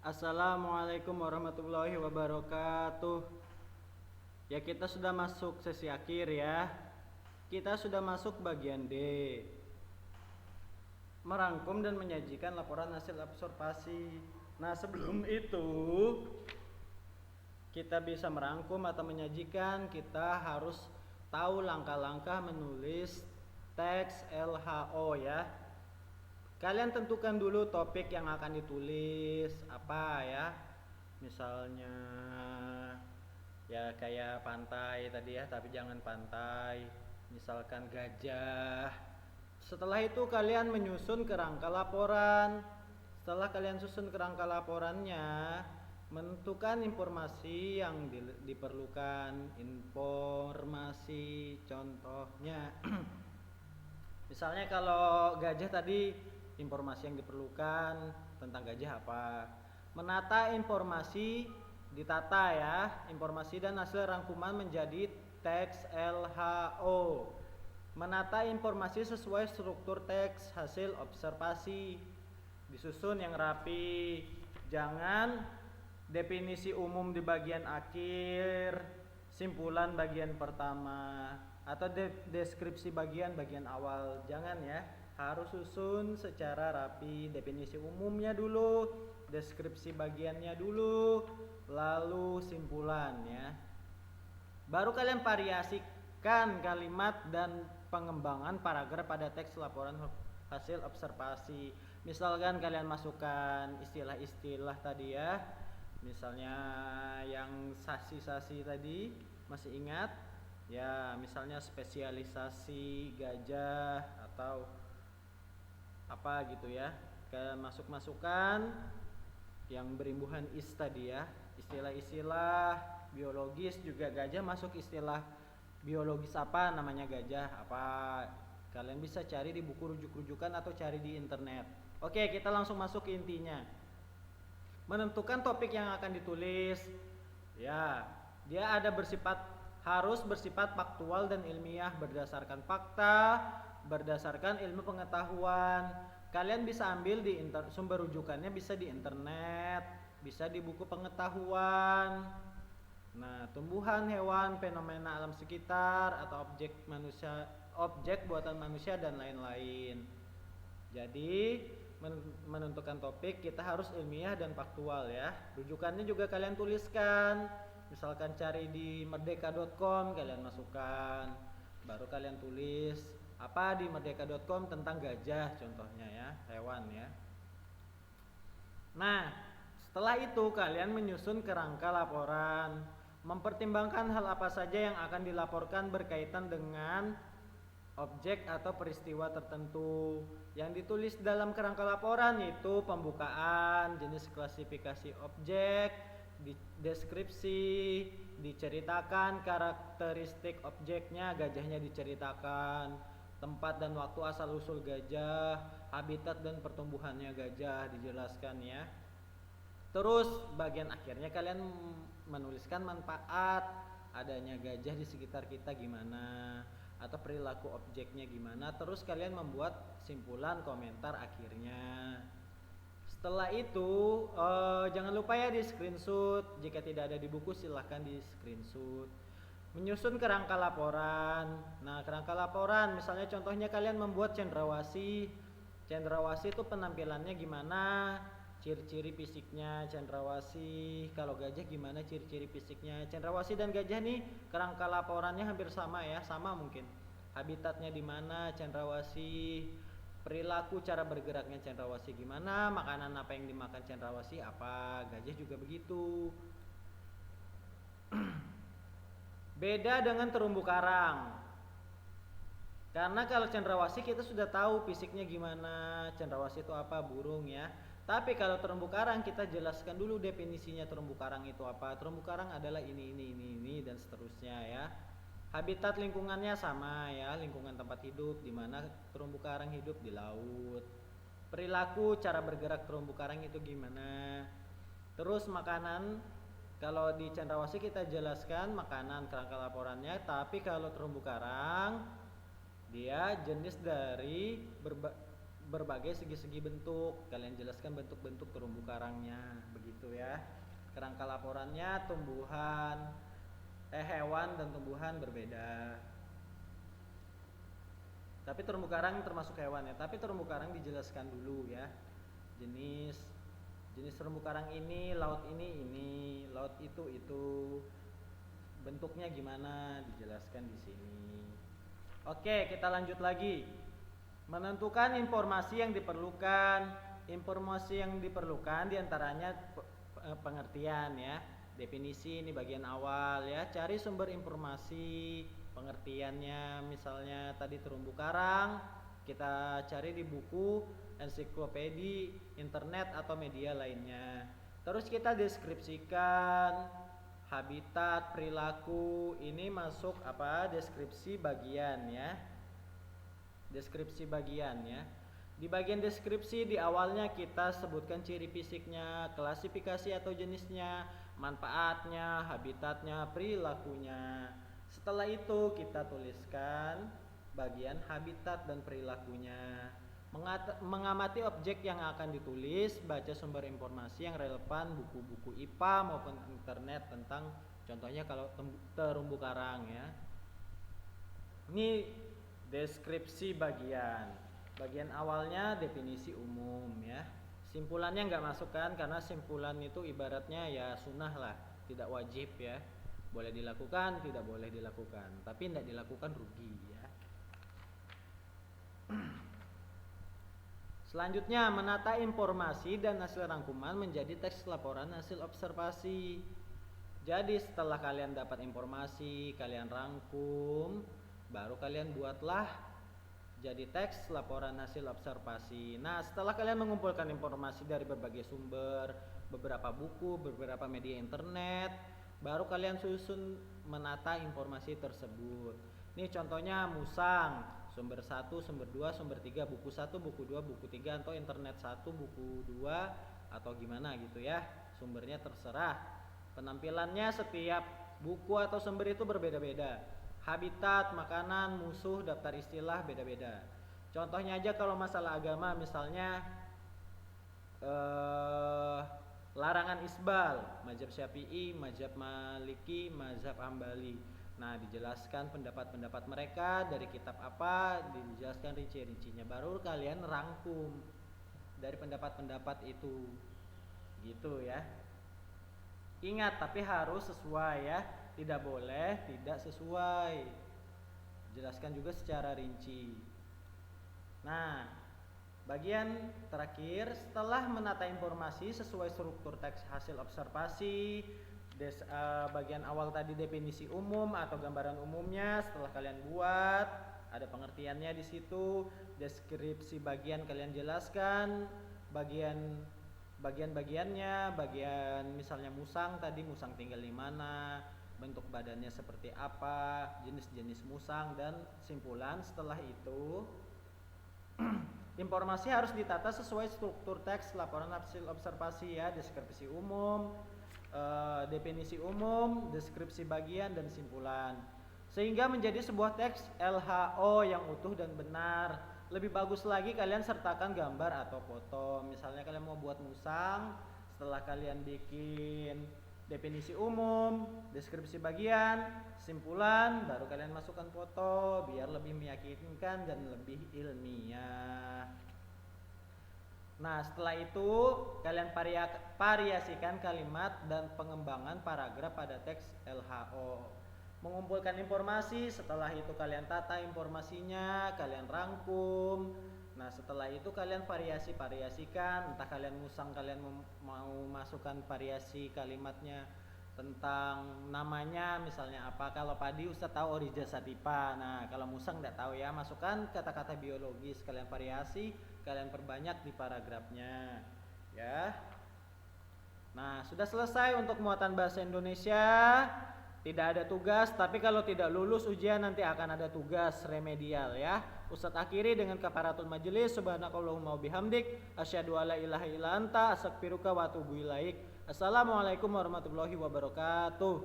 Assalamualaikum warahmatullahi wabarakatuh. Ya, kita sudah masuk sesi akhir ya. Kita sudah masuk bagian D. Merangkum dan menyajikan laporan hasil observasi. Nah, sebelum itu kita bisa merangkum atau menyajikan, kita harus tahu langkah-langkah menulis teks LHO ya. Kalian tentukan dulu topik yang akan ditulis apa ya. Misalnya ya kayak pantai tadi ya, tapi jangan pantai. Misalkan gajah. Setelah itu kalian menyusun kerangka laporan. Setelah kalian susun kerangka laporannya, menentukan informasi yang diperlukan. Informasi contohnya misalnya kalau gajah tadi, informasi yang diperlukan tentang gajah apa. Menata informasi, ditata ya, informasi dan hasil rangkuman menjadi teks LHO. Menata informasi sesuai struktur teks hasil observasi, disusun yang rapi. Jangan definisi umum di bagian akhir, simpulan bagian pertama, atau deskripsi bagian awal. Jangan ya, harus susun secara rapi. Definisi umumnya dulu, deskripsi bagiannya dulu, lalu simpulan ya. Baru kalian variasikan kalimat dan pengembangan paragraf pada teks laporan hasil observasi. Misalkan kalian masukkan istilah-istilah tadi ya, misalnya yang sasi-sasi tadi, masih ingat ya, misalnya spesialisasi gajah atau apa gitu ya. Kalian masukkan yang berimbuhan is tadi ya, istilah-istilah biologis. Juga gajah masuk istilah biologis apa namanya gajah apa, kalian bisa cari di buku rujuk-rujukan atau cari di internet. Oke, kita langsung masuk ke intinya. Menentukan topik yang akan ditulis ya, dia harus bersifat faktual dan ilmiah, berdasarkan fakta, berdasarkan ilmu pengetahuan. Kalian bisa ambil di sumber rujukannya, bisa di internet, bisa di buku pengetahuan. Nah, tumbuhan, hewan, fenomena alam sekitar, atau objek buatan manusia dan lain-lain. Jadi menentukan topik kita harus ilmiah dan faktual ya. Rujukannya juga kalian tuliskan. Misalkan cari di merdeka.com, kalian masukkan. Baru kalian tulis apa di merdeka.com tentang gajah contohnya ya, hewan ya. Nah, setelah itu kalian menyusun kerangka laporan, mempertimbangkan hal apa saja yang akan dilaporkan berkaitan dengan objek atau peristiwa tertentu. Yang ditulis dalam kerangka laporan yaitu pembukaan, jenis klasifikasi objek, deskripsi, diceritakan karakteristik objeknya, gajahnya diceritakan, tempat dan waktu asal usul gajah, habitat dan pertumbuhannya gajah dijelaskan ya. Terus bagian akhirnya kalian menuliskan manfaat adanya gajah di sekitar kita gimana, atau perilaku objeknya gimana. Terus kalian membuat simpulan komentar akhirnya. Setelah itu jangan lupa ya di screenshot. Jika tidak ada di buku silahkan di screenshot. Menyusun kerangka laporan. Nah, kerangka laporan misalnya contohnya kalian membuat cendrawasih. Cendrawasih itu penampilannya gimana, ciri-ciri fisiknya cendrawasih. Kalau gajah gimana ciri-ciri fisiknya. Cendrawasih dan gajah nih kerangka laporannya hampir sama ya, sama mungkin. Habitatnya di mana cendrawasih, perilaku cara bergeraknya cendrawasih gimana, makanan apa yang dimakan cendrawasih apa, gajah juga begitu. Beda dengan terumbu karang. Karena kalau cendrawasih kita sudah tahu fisiknya gimana, cendrawasih itu apa, burung ya. Tapi kalau terumbu karang kita jelaskan dulu definisinya terumbu karang itu apa. Terumbu karang adalah ini dan seterusnya ya. Habitat lingkungannya sama ya, lingkungan tempat hidup di mana terumbu karang hidup di laut. Perilaku cara bergerak terumbu karang itu gimana. Terus makanan, kalau di cendrawasih kita jelaskan makanan kerangka laporannya, tapi kalau terumbu karang dia jenis dari berbagai segi-segi bentuk. Kalian jelaskan bentuk-bentuk terumbu karangnya begitu. gitu ya. Kerangka laporannya hewan dan tumbuhan berbeda. Tapi terumbu karang termasuk hewan ya. Tapi terumbu karang dijelaskan dulu ya. Jenis terumbu karang ini, laut ini, laut itu. Bentuknya gimana dijelaskan di sini. Oke, kita lanjut lagi. Menentukan informasi yang diperlukan. Informasi yang diperlukan diantaranya pengertian ya. Definisi ini bagian awal ya. Cari sumber informasi, pengertiannya misalnya tadi terumbu karang, kita cari di buku, ensiklopedi, internet atau media lainnya. Terus kita deskripsikan habitat, perilaku, ini masuk deskripsi bagian ya. Deskripsi bagian ya. Di bagian deskripsi di awalnya kita sebutkan ciri fisiknya, klasifikasi atau jenisnya, manfaatnya, habitatnya, perilakunya. Setelah itu kita tuliskan bagian habitat dan perilakunya. Mengamati objek yang akan ditulis, baca sumber informasi yang relevan, buku-buku IPA maupun internet tentang contohnya kalau terumbu karang ya. Ini deskripsi bagian. Bagian awalnya definisi umum ya. Simpulannya nggak masuk kan, karena simpulan itu ibaratnya ya sunnah lah, tidak wajib ya. Boleh dilakukan, tidak boleh dilakukan. Tapi tidak dilakukan rugi ya. Selanjutnya, menata informasi dan hasil rangkuman menjadi teks laporan hasil observasi. Jadi setelah kalian dapat informasi, kalian rangkum, baru kalian buatlah jadi teks laporan hasil observasi. Nah, setelah kalian mengumpulkan informasi dari berbagai sumber, beberapa buku, beberapa media internet, baru kalian susun menata informasi tersebut. Ini contohnya musang, sumber 1, sumber 2, sumber 3, buku 1, buku 2, buku 3, atau internet 1, buku 2, atau gimana gitu ya. Sumbernya terserah. Penampilannya setiap buku atau sumber itu berbeda-beda. Habitat, makanan, musuh, daftar istilah beda-beda. Contohnya aja kalau masalah agama misalnya larangan isbal, mazhab Syafi'i, mazhab Maliki, mazhab Hambali. Nah, dijelaskan pendapat-pendapat mereka dari kitab apa, dijelaskan rinci-rincinya. Baru kalian rangkum dari pendapat-pendapat itu. Gitu ya. Ingat, tapi harus sesuai ya. Tidak boleh tidak sesuai. Jelaskan juga secara rinci. Nah, bagian terakhir setelah menata informasi sesuai struktur teks hasil observasi, bagian awal tadi definisi umum atau gambaran umumnya setelah kalian buat, ada pengertiannya di situ, deskripsi bagian kalian jelaskan, bagian-bagiannya, bagian misalnya musang tadi, musang tinggal di mana, bentuk badannya seperti apa, jenis-jenis musang, dan simpulan. Setelah itu informasi harus ditata sesuai struktur teks laporan hasil observasi ya, deskripsi umum, definisi umum, deskripsi bagian, dan simpulan, sehingga menjadi sebuah teks LHO yang utuh dan benar. Lebih bagus lagi kalian sertakan gambar atau foto. Misalnya kalian mau buat musang, setelah kalian bikin definisi umum, deskripsi bagian, simpulan, baru kalian masukkan foto biar lebih meyakinkan dan lebih ilmiah. Nah, setelah itu kalian variasikan kalimat dan pengembangan paragraf pada teks LHO. Mengumpulkan informasi, setelah itu kalian tata informasinya, kalian rangkum. Nah, setelah itu kalian variasikan, entah kalian musang kalian mau masukkan variasi kalimatnya tentang namanya misalnya apa. Kalau padi Ustaz tahu Oryza sativa. Nah, kalau musang enggak tahu ya, masukkan kata-kata biologis, kalian variasi, kalian perbanyak di paragrafnya ya. Nah, sudah selesai untuk muatan bahasa Indonesia. Tidak ada tugas, tapi kalau tidak lulus ujian nanti akan ada tugas remedial ya. Ustadz akhiri dengan kafaratul majelis. Subhanakallahumma bihamdik, asyhadu alla ilaha illa anta, astaghfiruka wa atubu ilaik. Assalamualaikum warahmatullahi wabarakatuh.